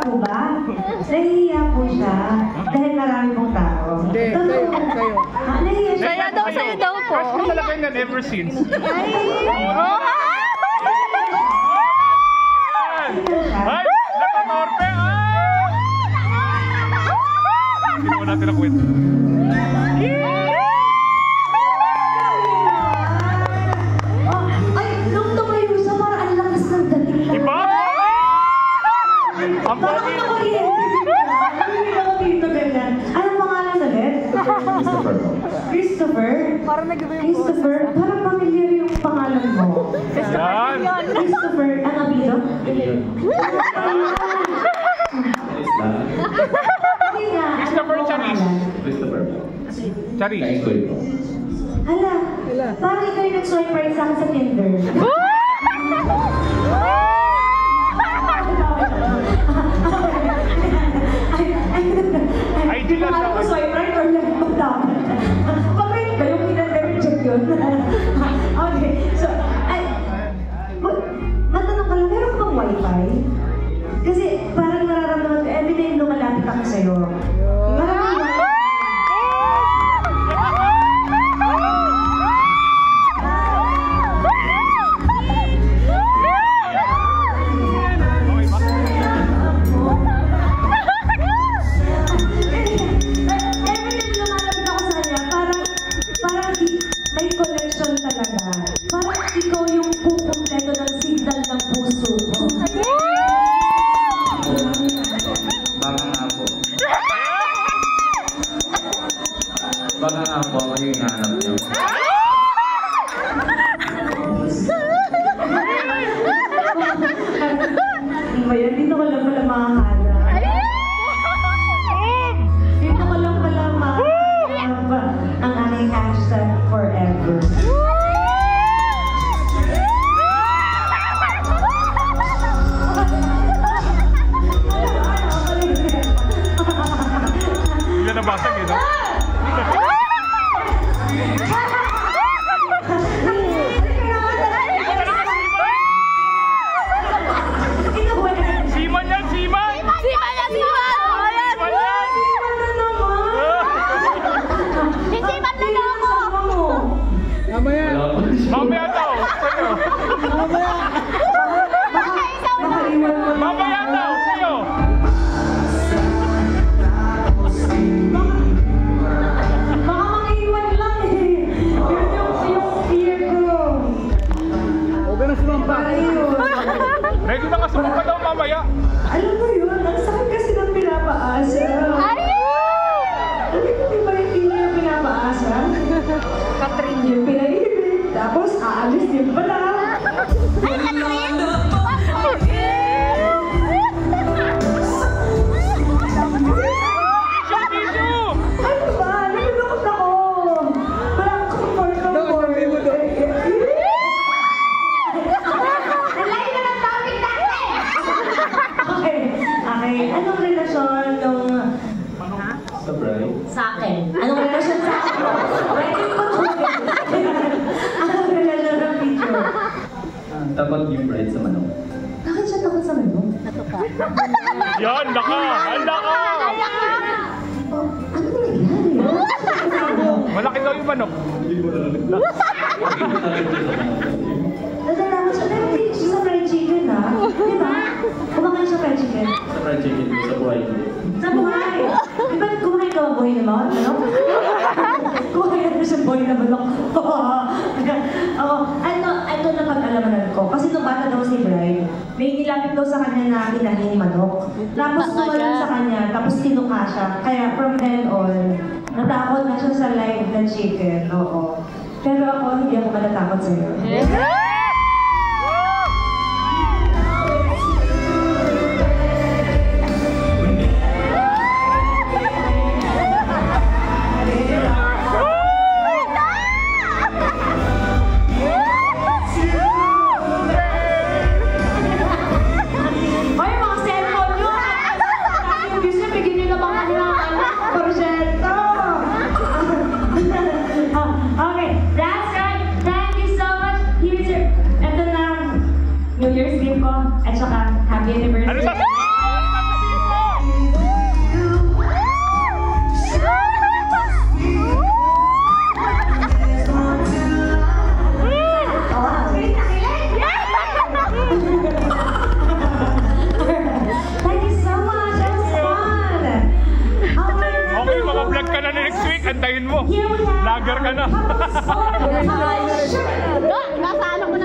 po ba? Nahihiya po siya. Dahil marami pong tao. Hindi, kayo. Nahihiya siya. Sa'yo daw po. Crush ko talaga yun ever since. Ay! Nakanorpe! Hindi naman natin nakwento. Ay, nung tumayo siya, parang ang lakas ng dating lang. Iba? Ang Parang pogi! nakuryente bigla. Hindi ako dito ganyan. Anong pangalan ulit? Christopher? Parang nag-iba yung Christopher? Parang familiar yung pangalan mo. Yan! Christopher, ang apelyido? Christopher Charis. Christopher. Charis. Kaingoy po. Hala, parang ikaw yung nag-swipe right sa akin sa Tinder. Ay, di lang Hindi ko swipe right or lang dapat. Bakit ba yung pinag-check yun? Okay, so, matanong ka lang, meron ka bang wifi? Kasi parang nararamdaman ko, everyday lumalapit ako sa'yo. Parang may wifi. Baka nga po ako yung hinahanap niyo. Bayan, dito ko lang pala makahanap. Dito ko lang pala makahanap ang aking hashtag forever. Hindi na nabasag eh, no? Siman yan, Siman! Siman yan! Siman na ako! Mamaya. Mamaya daw! Sa'yo! Mamaya daw! Sa'yo! Baka mangiwan lang eh. Yun yung fear ko. Huwag ka na sumampa. Ready na ka sumpa daw mamaya! Alam mo yun, ang sakit kasi ng pinapaasa. Alam mo ba yung feeling yung pinapaasa? Katrin yung pinaibig. Tapos aalis din pala. Ay, Katrin! Ano ba? Nalulukot ako. Parang comfort ko. Sabi mo doon. Nalayo na ng topic natin! Okay. Anong relasyon nung... Sa bride? Sa akin? Anong relasyon sa akin? Pwede ko anong relasyon ng picture? Dapat yung bride sa manok. Bakit siya takot sa manok? Yan! Laka! Handa ka! Oh, ano nangyari? Malaki daw yung manok. Nadala ko siya. Pero hindi siya sa fried chicken, ha? Di ba? Kumakain siya fried chicken. Sa fried chicken, sa buhay. Sa buhay! Di ba kumain ka ba buhay na manok? Kumain na siya buhay na manok. Ito na pag-alamanan ko. Kasi nung bata daw si Brian, may nilapit daw sa kanya na inahing manok. Tapos kumalan sa kanya, tapos tinuka siya. Kaya from then on, natakot na siya sa live na chicken. Oo. Pero ako, hindi ako matatakot sa'yo. Ay, mga cellphone nyo! Yung business, bigyan nyo na mga porsyento! Okay, that's right. Thank you so much. Here's your next week, antayin mo. Here we have Lager ka na. Hubble Star. Nasa ano ko na